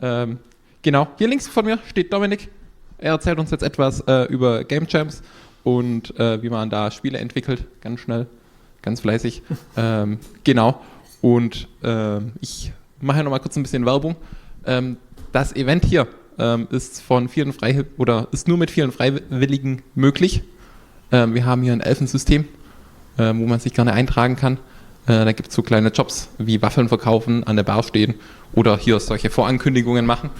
Genau, hier links von mir steht Dominik. Er erzählt uns jetzt etwas über Game Jams und wie man da Spiele entwickelt, ganz schnell, ganz fleißig. Genau, und ich mache noch mal kurz ein bisschen Werbung. Das Event hier ist ist nur mit vielen Freiwilligen möglich. Wir haben hier ein Elfensystem, wo man sich gerne eintragen kann. Da gibt es so kleine Jobs wie Waffeln verkaufen, an der Bar stehen oder hier solche Vorankündigungen machen.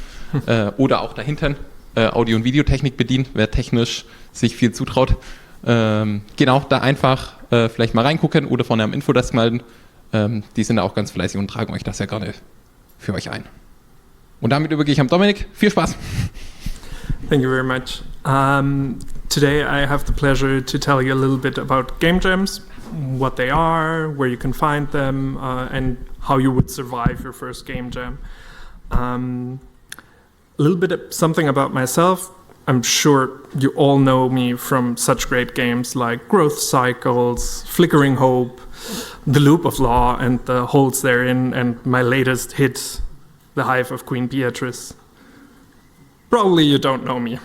Oder auch dahinten Audio- und Videotechnik bedienen, wer technisch sich viel zutraut. Genau, da einfach vielleicht mal reingucken oder vorne am Infodesk melden. Die sind da auch ganz fleißig und tragen euch das ja gerne für euch ein. Und damit übergehe ich an Dominik. Viel Spaß! Thank you very much. Today I have the pleasure to tell you a little bit about game jams, what they are, where you can find them, and how you would survive your first game jam. A little bit of something about myself. I'm sure you all know me from such great games like Growth Cycles, Flickering Hope, The Loop of Law and the holes therein, and my latest hit, The Hive of Queen Beatrice. Probably you don't know me.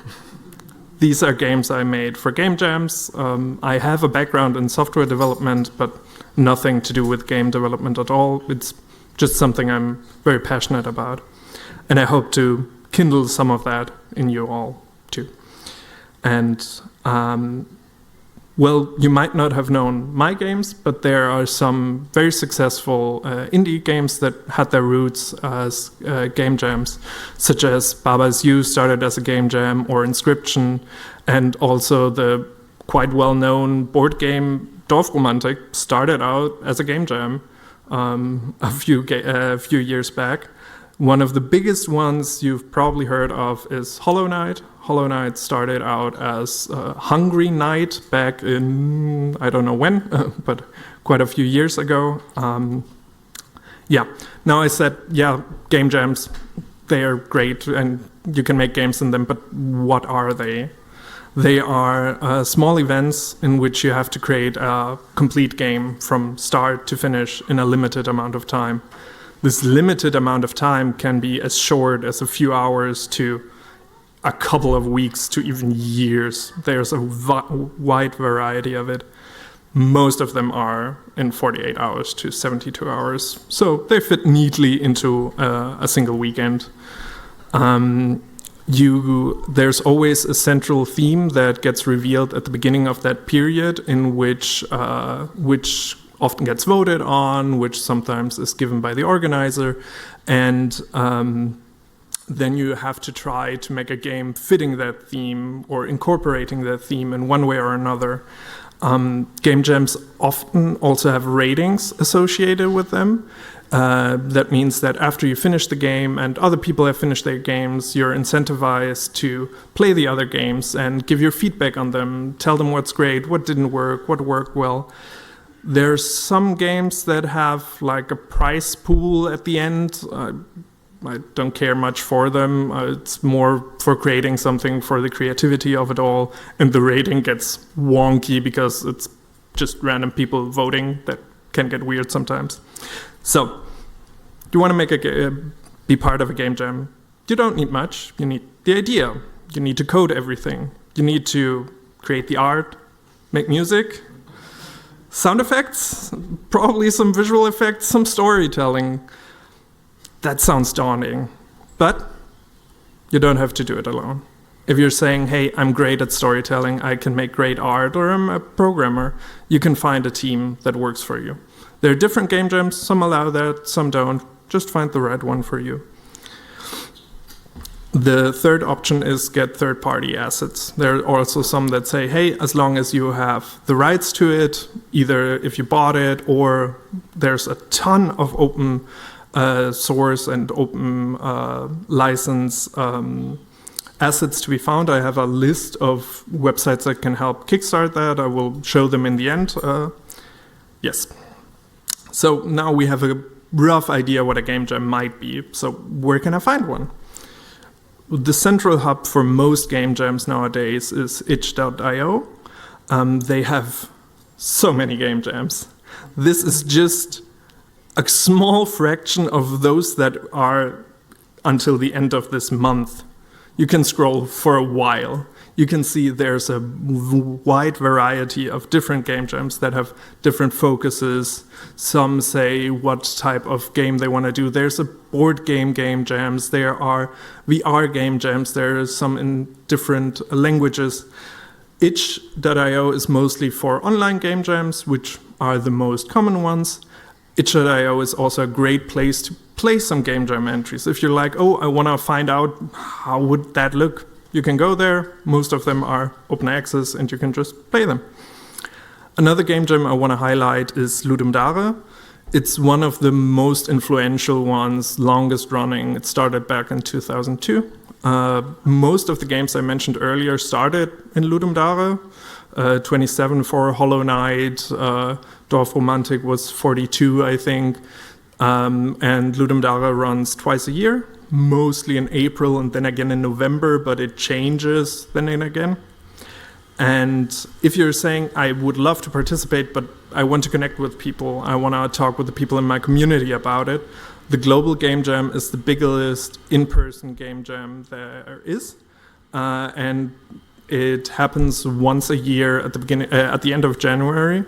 These are games I made for game jams. I have a background in software development, but nothing to do with game development at all. It's just something I'm very passionate about. And I hope to kindle some of that in you all too. And well, you might not have known my games, but there are some very successful indie games that had their roots as game jams, such as Baba's You started as a game jam, or Inscription, and also the quite well-known board game Dorfromantik started out as a game jam a few years back. One of the biggest ones you've probably heard of is Hollow Knight. Hollow Knight started out as Hungry Knight back in, I don't know when, but quite a few years ago. Now I said, game jams, they are great and you can make games in them, but what are they? They are small events in which you have to create a complete game from start to finish in a limited amount of time. This limited amount of time can be as short as a few hours to a couple of weeks to even years. There's a wide variety of it. Most of them are in 48 hours to 72 hours. So they fit neatly into a single weekend. There's always a central theme that gets revealed at the beginning of that period, in which often gets voted on, which sometimes is given by the organizer, and then you have to try to make a game fitting that theme or incorporating that theme in one way or another. Game jams often also have ratings associated with them. That means that after you finish the game and other people have finished their games, you're incentivized to play the other games and give your feedback on them, tell them what's great, what didn't work, what worked well. There's some games that have like a prize pool at the end. I don't care much for them. It's more for creating something for the creativity of it all. And the rating gets wonky because it's just random people voting. That can get weird sometimes. So, you want to be part of a game jam. You don't need much. You need the idea. You need to code everything. You need to create the art, make music, sound effects, probably some visual effects, some storytelling. That sounds daunting, but you don't have to do it alone. If you're saying, hey, I'm great at storytelling, I can make great art, or I'm a programmer, you can find a team that works for you. There are different game jams, some allow that, some don't. Just find the right one for you. The third option is get third-party assets. There are also some that say, hey, as long as you have the rights to it, either if you bought it or there's a ton of open source and open license assets to be found. I have a list of websites that can help kickstart that. I will show them in the end. Yes. So now we have a rough idea what a game jam might be. So where can I find one? The central hub for most game jams nowadays is itch.io. They have so many game jams. This is just a small fraction of those that are until the end of this month. You can scroll for a while. You can see there's a wide variety of different game jams that have different focuses. Some say what type of game they want to do. There's a board game jams. There are VR game jams. There are some in different languages. itch.io is mostly for online game jams, which are the most common ones. itch.io is also a great place to play some game jam entries. If you're like, oh, I want to find out how would that look, you can go there. Most of them are open access and you can just play them. Another game jam I want to highlight is Ludum Dare. It's one of the most influential ones, longest running. It started back in 2002. Most of the games I mentioned earlier started in Ludum Dare. 27 for Hollow Knight, Dorf Romantik was 42, I think. And Ludum Dare runs twice a year, mostly in April and then again in November, but it changes then and again. And if you're saying, I would love to participate, but I want to connect with people, I want to talk with the people in my community about it, the Global Game Jam is the biggest in-person game jam there is. And it happens once a year at the end of January.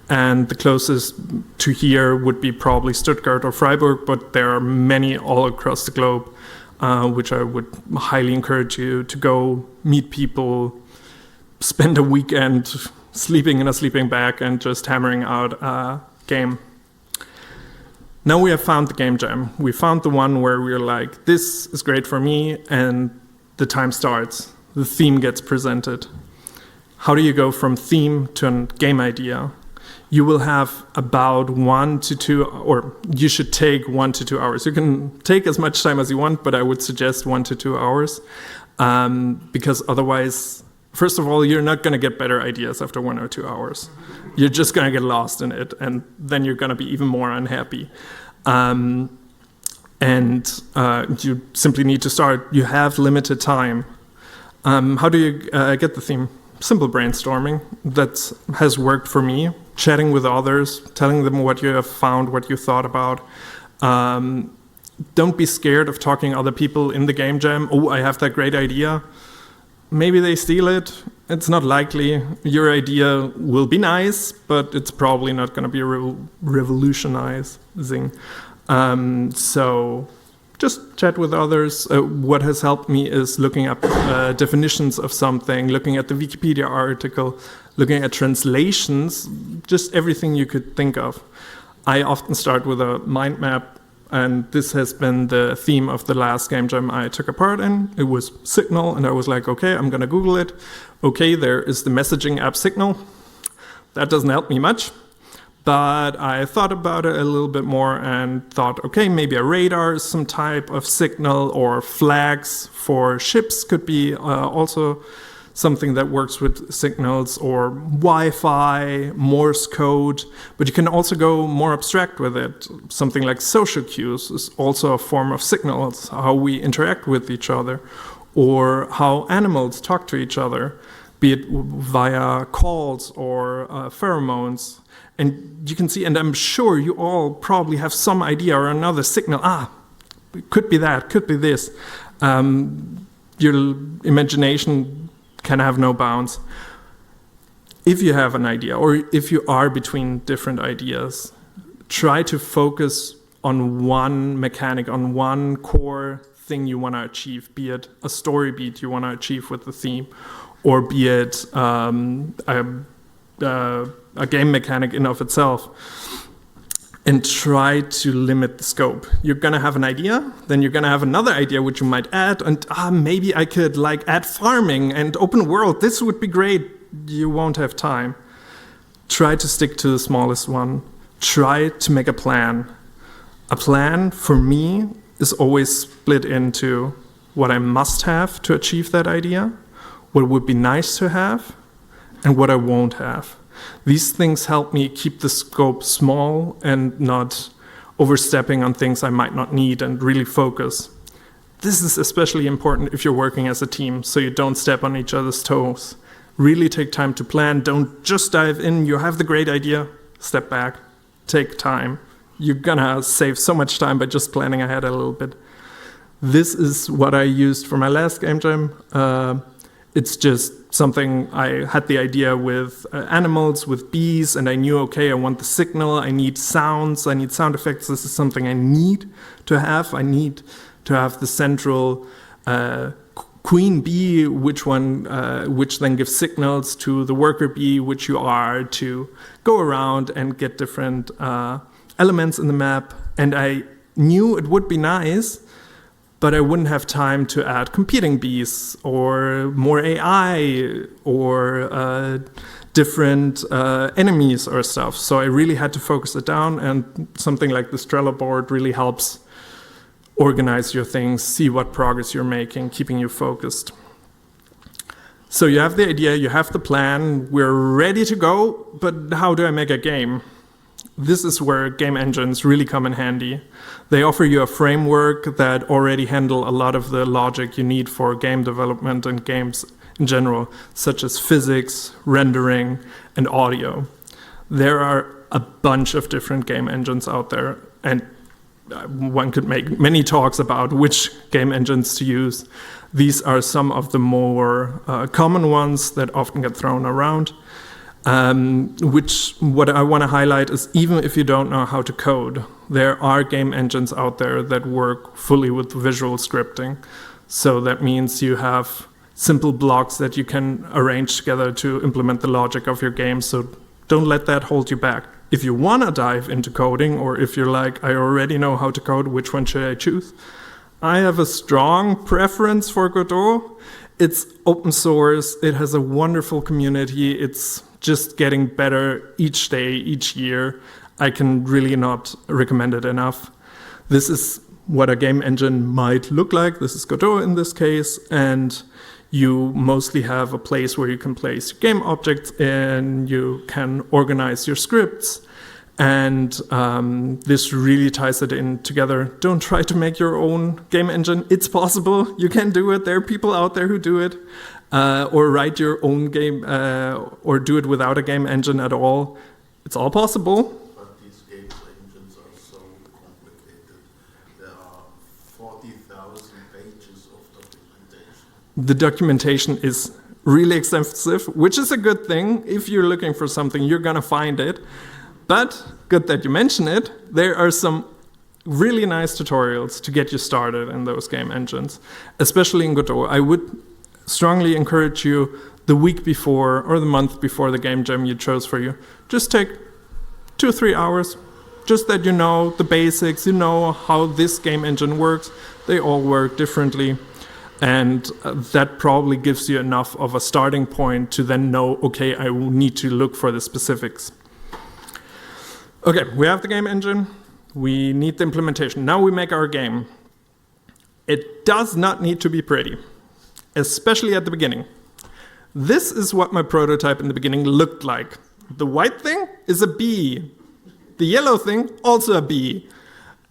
And the closest to here would be probably Stuttgart or Freiburg, but there are many all across the globe, which I would highly encourage you to go meet people, spend a weekend sleeping in a sleeping bag and just hammering out a game. Now we have found the game jam. We found the one where we're like, this is great for me, and the time starts. The theme gets presented. How do you go from theme to a game idea? You will have about 1 to 2, or you should take 1 to 2 hours. You can take as much time as you want, but I would suggest 1 to 2 hours, because otherwise, first of all, you're not going to get better ideas after 1 or 2 hours. You're just going to get lost in it, and then you're going to be even more unhappy. And you simply need to start. You have limited time. How do you get the theme? Simple brainstorming. That has worked for me. Chatting with others, telling them what you have found, what you thought about. Don't be scared of talking to other people in the game jam. Oh, I have that great idea. Maybe they steal it. It's not likely. Your idea will be nice, but it's probably not going to be revolutionizing. So just chat with others. What has helped me is looking up definitions of something, looking at the Wikipedia article, looking at translations, just everything you could think of. I often start with a mind map, and this has been the theme of the last game jam I took a part in. It was Signal, and I was like, okay, I'm going to Google it. Okay, there is the messaging app Signal. That doesn't help me much. But I thought about it a little bit more and thought, okay, maybe a radar is some type of signal, or flags for ships could be also something that works with signals, or Wi-Fi, Morse code. But you can also go more abstract with it. Something like social cues is also a form of signals, how we interact with each other, or how animals talk to each other, be it via calls or pheromones. And you can see, and I'm sure you all probably have some idea or another signal. It could be that, could be this. Your imagination can have no bounds. If you have an idea, or if you are between different ideas, try to focus on one mechanic, on one core thing you want to achieve, be it a story beat you want to achieve with the theme, or be it a game mechanic in of itself, and try to limit the scope. You're gonna have an idea, then you're gonna have another idea which you might add, and maybe I could add farming and open world. This would be great. You won't have time. Try to stick to the smallest one. Try to make a plan. A plan for me is always split into what I must have to achieve that idea, what would be nice to have, and what I won't have. These things help me keep the scope small and not overstepping on things I might not need, and really focus. This is especially important if you're working as a team, so you don't step on each other's toes. Really take time to plan. Don't just dive in. You have the great idea. Step back. Take time. You're gonna save so much time by just planning ahead a little bit. This is what I used for my last game jam. It's just something I had the idea with animals, with bees, and I knew, okay, I want the signal, I need sounds, I need sound effects. This is something I need to have. I need to have the central queen bee, which then gives signals to the worker bee, which you are, to go around and get different elements in the map. And I knew it would be nice, but I wouldn't have time to add competing bees or more AI or different enemies or stuff. So I really had to focus it down, and something like the Trello board really helps organize your things, see what progress you're making, keeping you focused. So you have the idea, you have the plan, we're ready to go, but how do I make a game? This is where game engines really come in handy. They offer you a framework that already handle a lot of the logic you need for game development and games in general, such as physics, rendering, and audio. There are a bunch of different game engines out there, and one could make many talks about which game engines to use. These are some of the more common ones that often get thrown around. What I want to highlight is, even if you don't know how to code, there are game engines out there that work fully with visual scripting. So that means you have simple blocks that you can arrange together to implement the logic of your game. So don't let that hold you back. If you want to dive into coding, or if you're like, I already know how to code, which one should I choose? I have a strong preference for Godot. It's open source. It has a wonderful community. It's just getting better each day, each year. I can really not recommend it enough. This is what a game engine might look like. This is Godot in this case, and you mostly have a place where you can place your game objects and you can organize your scripts. And this really ties it in together. Don't try to make your own game engine. It's possible. You can do it. There are people out there who do it. Or write your own game, or do it without a game engine at all. It's all possible. But these game engines are so complicated. There are 40,000 pages of documentation. The documentation is really extensive, which is a good thing. If you're looking for something, you're going to find it. But good that you mention it. There are some really nice tutorials to get you started in those game engines, especially in Godot. I would strongly encourage you the week before or the month before the game jam you chose for you. Just take 2 or 3 hours, just that you know the basics, you know how this game engine works. They all work differently. And that probably gives you enough of a starting point to then know, okay, I need to look for the specifics. Okay, we have the game engine. We need the implementation. Now we make our game. It does not need to be pretty, especially at the beginning. This is what my prototype in the beginning looked like. The white thing is a bee. The yellow thing, also a bee.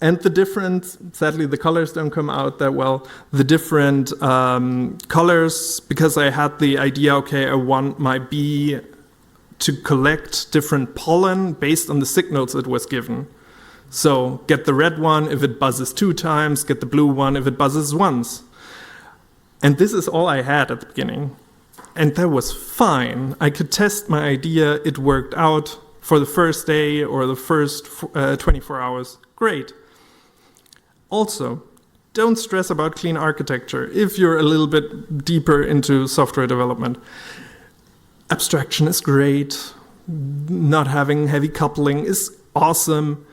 And the different, sadly the colors don't come out that well, the different colors, because I had the idea, okay, I want my bee to collect different pollen based on the signals it was given. So get the red one if it buzzes 2 times, get the blue one if it buzzes once. And this is all I had at the beginning. And that was fine. I could test my idea. It worked out for the first day or the first 24 hours. Great. Also, don't stress about clean architecture if you're a little bit deeper into software development. Abstraction is great. Not having heavy coupling is awesome.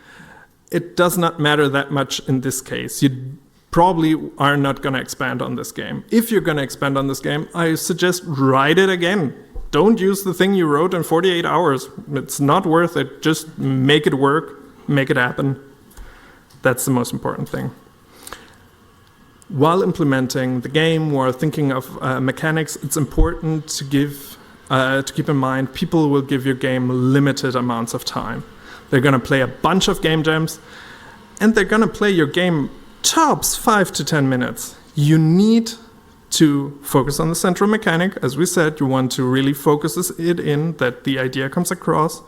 It does not matter that much in this case. You probably are not going to expand on this game. If you're going to expand on this game, I suggest write it again. Don't use the thing you wrote in 48 hours. It's not worth it. Just make it work, make it happen. That's the most important thing. While implementing the game or thinking of mechanics, it's important to keep in mind people will give your game limited amounts of time. They're going to play a bunch of game jams, and they're going to play your game tops 5 to 10 minutes. You need to focus on the central mechanic. As we said, you want to really focus it in, that the idea comes across,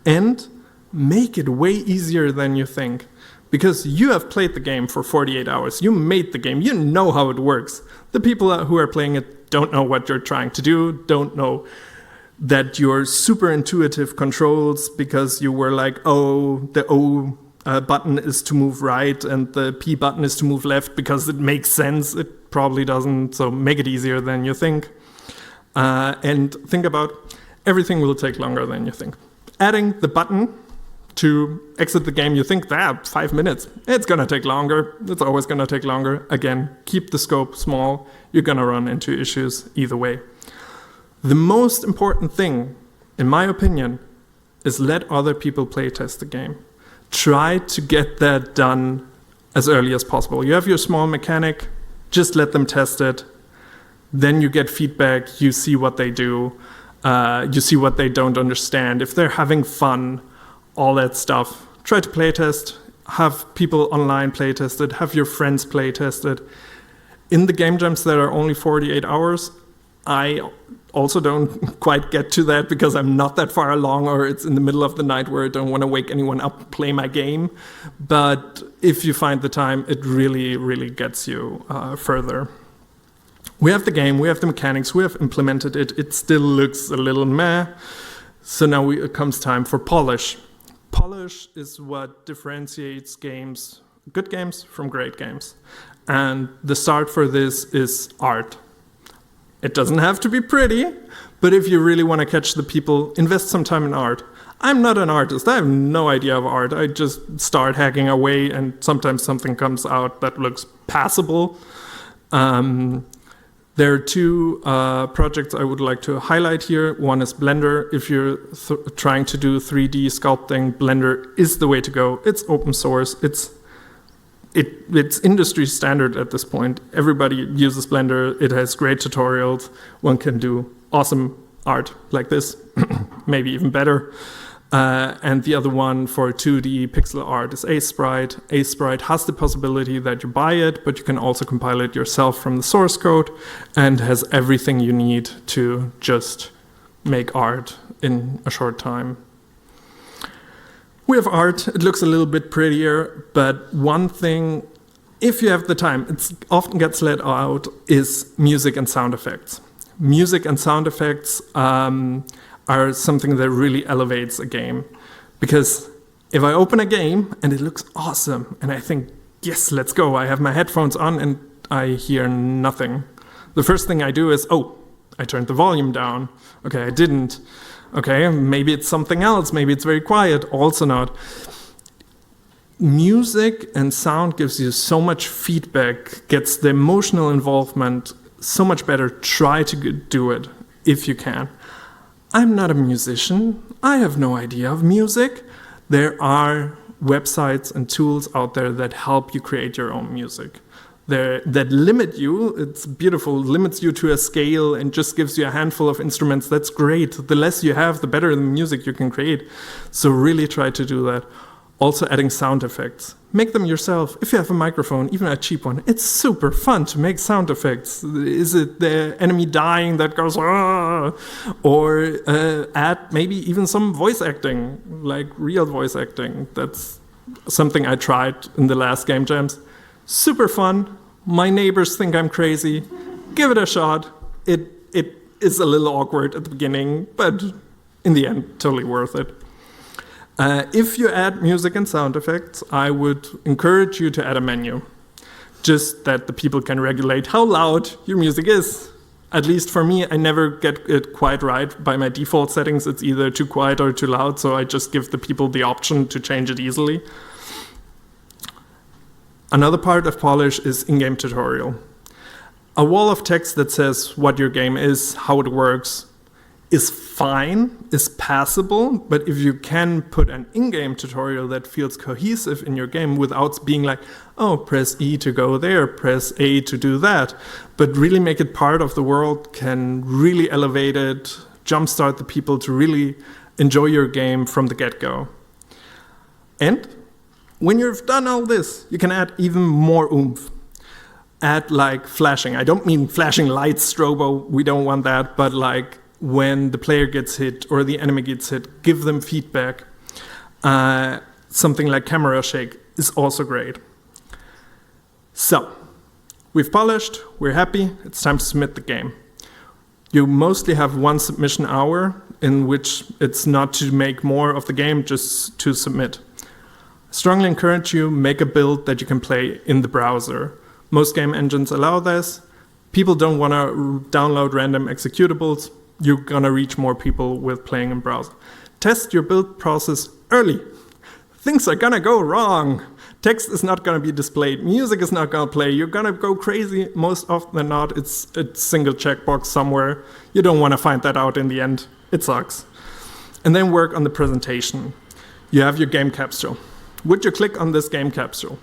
and make it way easier than you think. because you have played the game for 48 hours. You made the game. You know how it works. The people who are playing it don't know what you're trying to do, don't know that your super intuitive controls, because you were like, oh, the O button is to move right and the P button is to move left because it makes sense. It probably doesn't, so make it easier than you think. And think about everything will take longer than you think. Adding the button to exit the game, you think that 5 minutes, it's gonna take longer. It's always gonna take longer. Again, keep the scope small. You're gonna run into issues either way. The most important thing, in my opinion, is let other people play test the game. Try to get that done as early as possible. You have your small mechanic, just let them test it. Then you get feedback, you see what they do, you see what they don't understand. If they're having fun, all that stuff. Try to play test, have people online play test it, have your friends play test it. In the game jams that are only 48 hours, I also don't quite get to that because I'm not that far along, or it's in the middle of the night where I don't want to wake anyone up, play my game. But if you find the time, it really, really gets you further. We have the game, we have the mechanics, we have implemented it. It still looks a little meh. So now it comes time for polish. Polish is what differentiates games, good games from great games. And the start for this is art. It doesn't have to be pretty, but if you really want to catch the people, invest some time in art. I'm not an artist. I have no idea of art. I just start hacking away, and sometimes something comes out that looks passable. There are two projects I would like to highlight here. One is Blender. If you're trying to do 3D sculpting, Blender is the way to go. It's open source. It's industry standard at this point. Everybody uses Blender. It has great tutorials. One can do awesome art like this, maybe even better. And the other one for 2D pixel art is Ace-Sprite. Ace-Sprite has the possibility that you buy it, but you can also compile it yourself from the source code, and has everything you need to just make art in a short time. We have art. It looks a little bit prettier, but one thing, if you have the time, it often gets let out, is music and sound effects. Music and sound effects are something that really elevates a game. Because if I open a game and it looks awesome, and I think, yes, let's go, I have my headphones on and I hear nothing. The first thing I do is, oh, I turned the volume down. Okay, I didn't. Okay, maybe it's something else, maybe it's very quiet, also not. Music and sound gives you so much feedback, gets the emotional involvement so much better. Try to do it if you can. I'm not a musician. I have no idea of music. There are websites and tools out there that help you create your own music. That limit you, it's beautiful, limits you to a scale and just gives you a handful of instruments. That's great. The less you have, the better the music you can create. So really try to do that. Also adding sound effects. Make them yourself. If you have a microphone, even a cheap one, it's super fun to make sound effects. Is it the enemy dying that goes, ah? Or add maybe even some voice acting, like real voice acting. That's something I tried in the last game jams. Super fun. My neighbors think I'm crazy. Give it a shot. It is a little awkward at the beginning, but in the end, totally worth it. If you add music and sound effects, I would encourage you to add a menu. Just that the people can regulate how loud your music is. At least for me, I never get it quite right. By my default settings, it's either too quiet or too loud, so I just give the people the option to change it easily. Another part of polish is in-game tutorial. A wall of text that says what your game is, how it works, is fine, is passable, but if you can put an in-game tutorial that feels cohesive in your game without being like, oh, press E to go there, press A to do that, but really make it part of the world, can really elevate it, jumpstart the people to really enjoy your game from the get-go. And when you've done all this, you can add even more oomph. Add like flashing. I don't mean flashing lights, strobo, we don't want that, but like when the player gets hit or the enemy gets hit, give them feedback. Something like camera shake. is also great. So, we've polished, we're happy, it's time to submit the game. You mostly have one submission hour in which it's not to make more of the game, just to submit. I strongly encourage you, make a build that you can play in the browser. Most game engines allow this. People don't want to download random executables. You're going to reach more people with playing in browser. Test your build process early. Things are going to go wrong. Text is not going to be displayed. Music is not going to play. You're going to go crazy. Most often than not, it's a single checkbox somewhere. You don't want to find that out in the end. It sucks. And then work on the presentation. You have your game capsule. Would you click on this game capsule?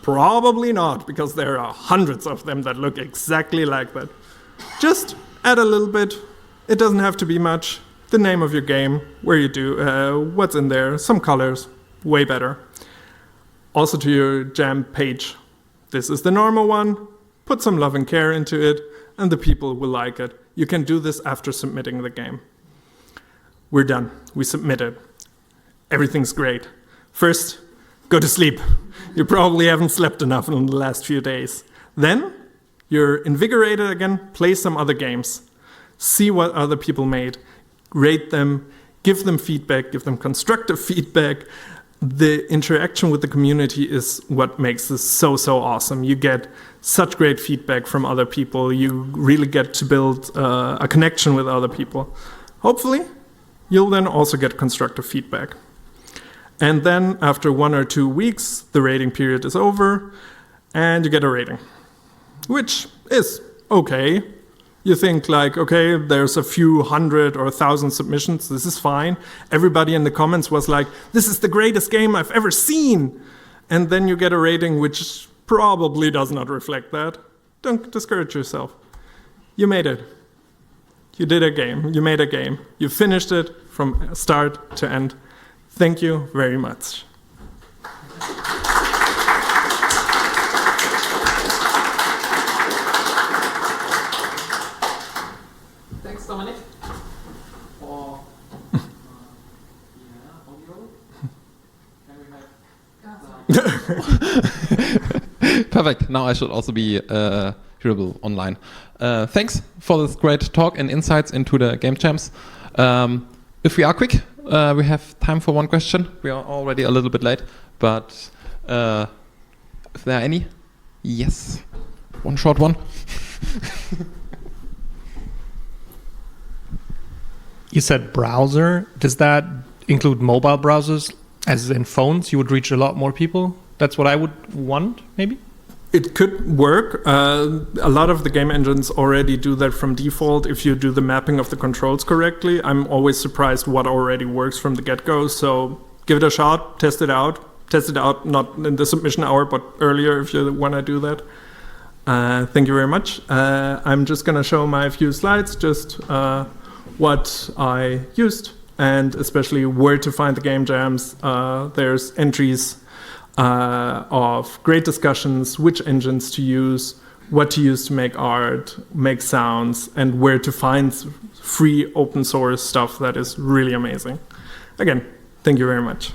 Probably not, because there are hundreds of them that look exactly like that. Just add a little bit. It doesn't have to be much. The name of your game, where you do, what's in there, some colors, way better. Also to your jam page. This is the normal one. Put some love and care into it, and the people will like it. You can do this after submitting the game. We're done. We submitted. Everything's great. First, go to sleep. You probably haven't slept enough in the last few days. Then, you're invigorated again, play some other games. See what other people made. Rate them, give them feedback, give them constructive feedback. The interaction with the community is what makes this so awesome. You get such great feedback from other people. You really get to build a connection with other people. Hopefully, you'll then also get constructive feedback. And then after 1 or 2 weeks, the rating period is over and you get a rating, which is okay. You think like, okay, there's a few hundred or 1,000 submissions. This is fine. Everybody in the comments was like, this is the greatest game I've ever seen. And then you get a rating which probably does not reflect that. Don't discourage yourself. You made it. You did a game. You made a game. You finished it from start to end. Thank you very much. Thanks, Dominik. For audio. Perfect. Now I should also be hearable online. Thanks for this great talk and insights into the game jams. If we are quick, we have time for one question. We are already a little bit late, but if there are any, yes, one short one. You said browser. Does that include mobile browsers? As in phones, you would reach a lot more people? That's what I would want, maybe? It could work. A lot of the game engines already do that from default if you do the mapping of the controls correctly. I'm always surprised what already works from the get-go. So give it a shot, test it out. Test it out not in the submission hour, but earlier if you want to do that. Thank you very much. I'm just going to show my few slides, just what I used, and especially where to find the game jams. There's entries of great discussions, which engines to use, what to use to make art, make sounds, and where to find free open source stuff that is really amazing. Again, thank you very much.